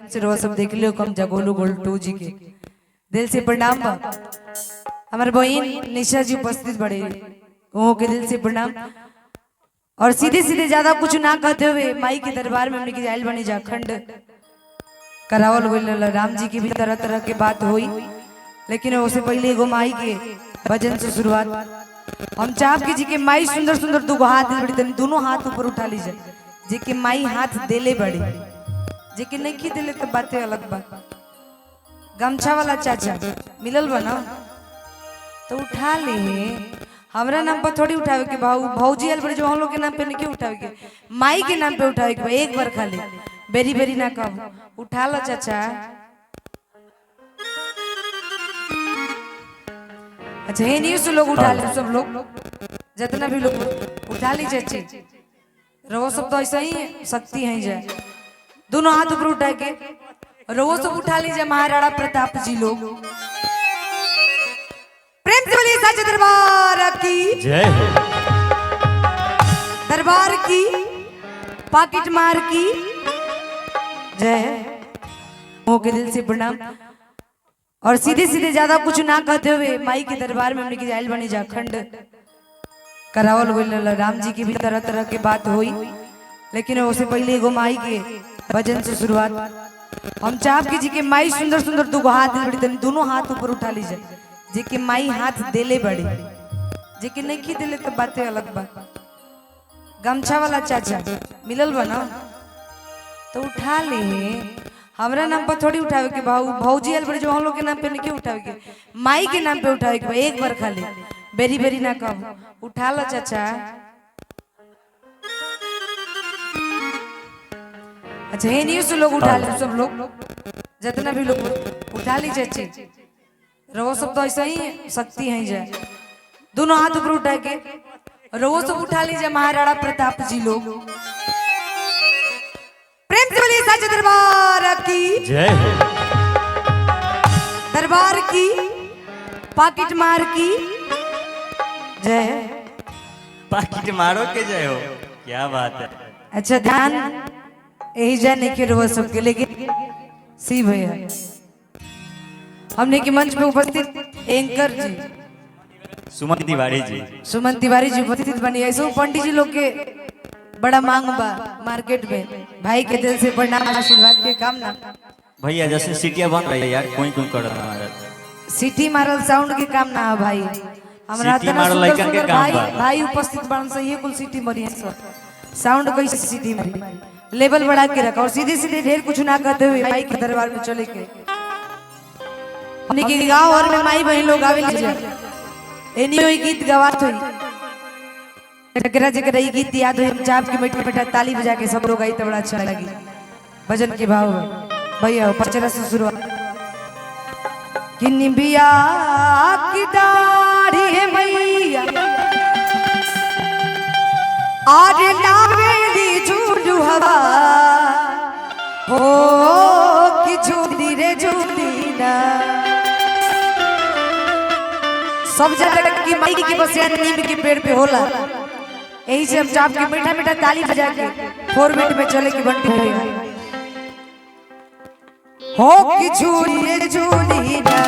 सिर्फ वो सब देख लियो कम जगोलू गोल्टू जी के दिल से प्रणाम बा। हमारे बहन निशा जी उपस्थित बड़े वो के दिल से प्रणाम। और सीधे सीधे ज्यादा कुछ ना कहते हुए माई के दरबार में हमने की जायल बनी जाखंड करावल गइल। राम जी की भी तरह तरह के बात हुई, लेकिन उससे पहले एगो माई के भजन से शुरुआत। हम चाहब की जी के माई सुंदर सुंदर दो हाथ दिल बड़ी तनी दोनों हाथ ऊपर उठा लीजिए। जे के माई हाथ देले बड़ी, जे के नहीं दिले तो बातें अलग बा। गमछा वाला चाचा मिलल बा ना तो उठा ले। हमरा नाम पर थोड़ी उठावे के भाऊ भौजी आल बड़े जो हम लोग के नाम पे नहीं उठावे के, माई के नाम पे उठावे के। एक बार खाली बेरी बेरी ना कब उठा लो चाचा। अच्छा ये न्यूज लोग उठा ले, सब लोग जितना भी लोग उठा लीजिए चाची। रहो सब तो ऐसा ही शक्ति है जाए। दोनों हाथ ऊपर उठा के रहो सब उठा लीजिए। महाराणा प्रताप जी लोग प्रेम से बोलिए सच्चे दरबार की जय हो। दरबार की पाकिट मार की जय हो के दिल से प्रणाम। और सीधे सीधे ज्यादा कुछ ना कहते हुए माई के दरबार में हमने की जायल बनी जाखंड करावल गइल। राम जी की भी तरह तरह के बात हुई, लेकिन उससे पहले एगो माई के भजन से शुरुआत। हम चाहब की जी के माई सुंदर सुंदर दो हाथ दिल बड़ी तनी दोनों हाथ ऊपर उठा लीजिए। जे के माई हाथ देले बड़ी, जे के नहीं दिले तो बातें अलग बा। गमछा वाला चाचा मिलल बा ना तो उठा ले। हमरा नाम पर थोड़ी उठावे के भाऊ भौजी आल बड़े जो हम लोग के नाम पे नहीं उठावे के, माई के नाम पे उठावे के। एक बार खाली बेरी बेरी ना कब उठा लो चाचा। अच्छा ये न्यूज लोग उठा ले, सब लोग जितना भी लोग उठा लीजिए चाची। रहो सब तो ऐसा ही शक्ति है जाए। दोनों हाथ ऊपर उठा के रहो सब उठा लीजिए। महाराणा प्रताप जी लोग प्रेम से बोलिए सच्चे दरबार की जय हो। दरबार की पाकिट मार की जय। पाकिट मारो के जय हो, क्या बात है। अच्छा ध्यान यही जाने के रहो सबके, लेकिन सी भैया हमने के मंच पे उपस्थित एंकर जी सुमन तिवारी जी, सुमन तिवारी जी उपस्थित बनी। ऐसे पंडित जी लोग के बड़ा मांग बा मार्केट में। भाई के दिल से प्रणाम आशीर्वाद के कामना। भैया जैसे सीटियां बन रही है यार, कोई कोई कर रहा है। सिटी मारल साउंड के काम ना है भाई। हमरा सिटी तना मारल सुंदर लइकन के सुंदर काम भाई बा। भाई उपस्थित बन से ये कुल सिटी मरी है। साउंड कैसे सिटी मरी लेवल बढ़ा के रखा। और सीधे सीधे ढेर कुछ ना कहते हुए माई के दरबार में चले के हमने के गांव और में माई बहन लोग आवे लीजिए। एनियो ये गीत गवात हुई जकरा जकरा ये गीत याद हुई। हम चाप की बैठा बैठा ताली बजा के सब लोग आई तो बड़ा अच्छा लगी। भजन के भाव भैया पचरा से शुरुआत। कि निबिया की दाढ़ी है मैया आज लावेली झूलू हवा हो कि झूली रे झूली ना। सब जगह की माई की बसिया नीम के पेड़ पे होला। यही से हम चाप के मीठा मीठा ताली बजा के 4 मिनट में चले की बंटी भैया हो कि झूली रे झूली ना।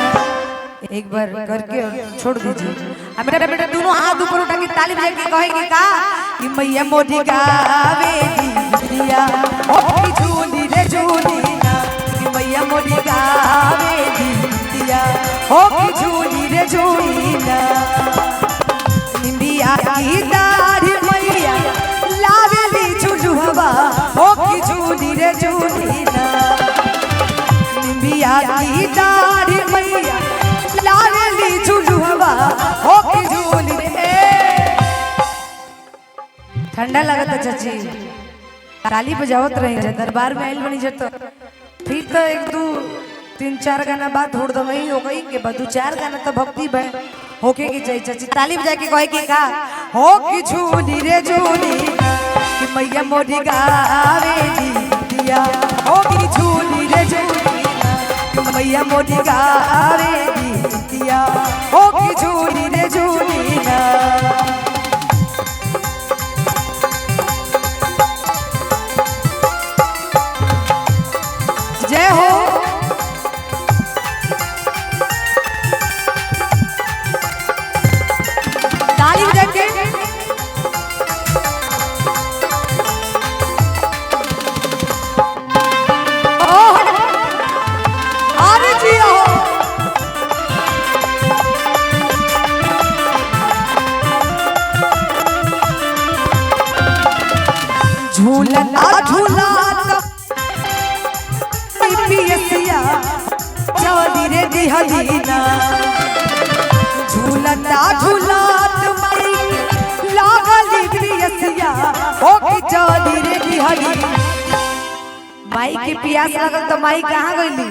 एक बार करके और छोड़ दीजिए। अब मेरा बेटा दोनों हाथ ऊपर उठा के ताली बजा के कहेगी का कि मैया मोदी गावे दिया हो कि झूली रे झूली ना। कि मैया मोदी गावे दिया हो कि झूली रे झूली ना। निंबिया की दाढ़ी मैया लावेली झूलू हवा हो कि झूली रे झूली ना। निंबिया की दाढ़ी मैया लावेली झूलू हवा हो कि झूली रे। ठंडा लगता चाची ताली बजावत रही दरबार में आइल बनी जत। फिर तो 1 2 3 4 गाना बाद छोड़ दो नहीं हो गई के बाद 2 4 गाना तो भक्ति बह होके की चाहिए चाची। ताली बजा के कहे की का हो कि झूली रे झूली कि मैया मोदी गावे दिया हो कि झूली रे झूली कि मैया मोदी गावे दिया हो कि झूली रे झूली ना। जय हो। ताली बजा के अरे जी हो। झूलना झूलात पियसिया चौली रे दिहलीना झूलना झूलात मई लागली पियसिया ओ की चौली रे दिहली। माई के प्यास लगल तो माई कहाँ गईली?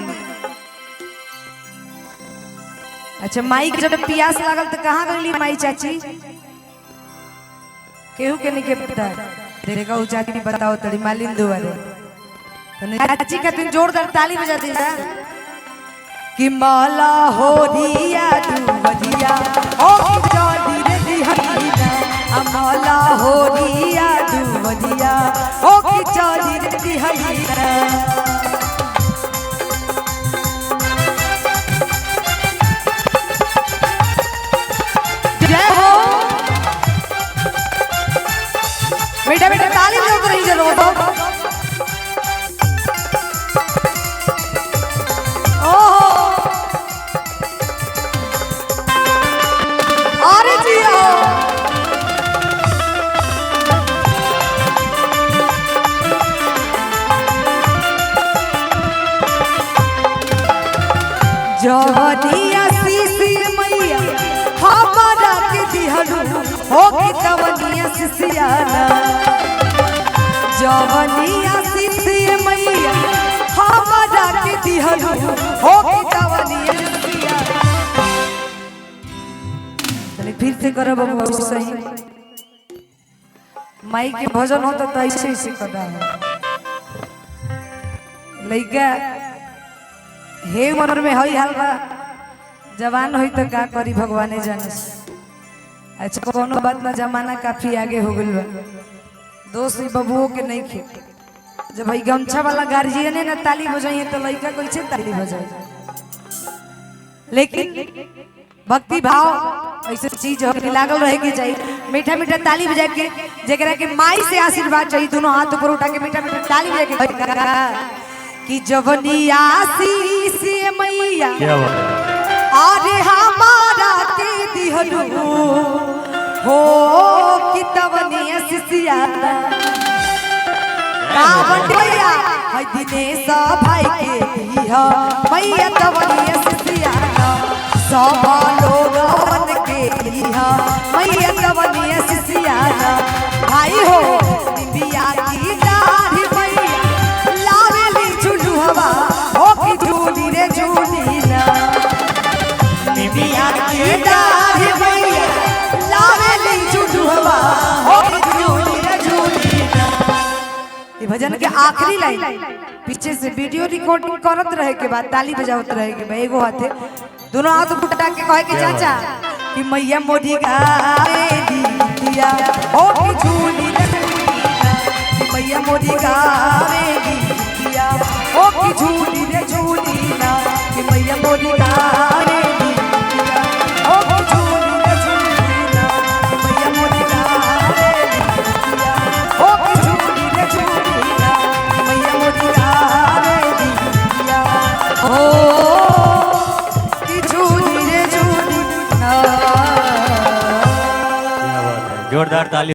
अच्छा माई के जब प्यास लगल तो कहाँ गईली माई चाची? केहू के नहीं के पता देखा ऊ चाची बताओ तड़ी मालिन दुआरे चाची खातिर जोरदार ताली बजा दी जा कि माला हो रिया दुवरिया ओ चौली रे दिहलीना माला हो रिया दुवरिया ओ की चौली रे दिहलीना। जय हो। बेटा बेटा ताली बजाते रही जरूर तो। ओहो अरे जी हो। जवनिया सीसी मैया हमारा के दिहलू हो की तवनिया सिसियाना जवनिया सीसी मैया हमारा के दिहलू हो की तवनिया सिसियाना। चलिए फिर से करो बाबू सही माई के भजन होता तो ऐसे ही करना है लइका हे मन में हई हलवा जवान होई तो का करी भगवाने जाने से। अच्छा कोनो बात ना जमाना काफी आगे हो गइल बा दोस्त ही बबुओं के नहीं खे जब भाई गमछा वाला गार्जियन है ना ताली बजाइए तो लड़का कैसे ताली बजाए। लेकिन भक्ति भाव ऐसे चीज हो कि लागल रहे के चाहिए मीठा मीठा ताली बजा के जेकरा के माई से आशीर्वाद चाहिए दोनों हाथ ऊपर उठा के मीठा मीठा ताली बजा के कि जवनिया शीश मैया अरे हमारा के दिहलू हो कि तवनिया सिसियाना रावण भैया है दिनेश भाई के दिया मैया तवनिया सिसियाना सब लोगन के दिया मैया तवनिया सिसियाना। भाई हो बिया की दाढ़ी मैया लावेली झुलू हवा हो की झूली रे झूली ना बिया की दाढ़ी मैया लावेली झुलू हवा हो की झूली रे झूली ना। ये भजन के आखिरी लाइन पीछे से वीडियो रिकॉर्डिंग करत रहे के बाद ताली बजावत रहे के भाई एगो हाथे दोनों हाथ उठा के कहे के चाचा कि मैया मोदी गावे दिया हो की झूली रे झूली ना मैया मोदी गावे दिया हो की झूली रे झूली ना कि मैया मोदी गावे दिया हो की झूली रे झूली ना कि मैया मोदी गावे दिया हो की झूली रे झूली ना कि मैया मोदी गावे दिया हो की झूली रे झूली ना। जोरदार ताली।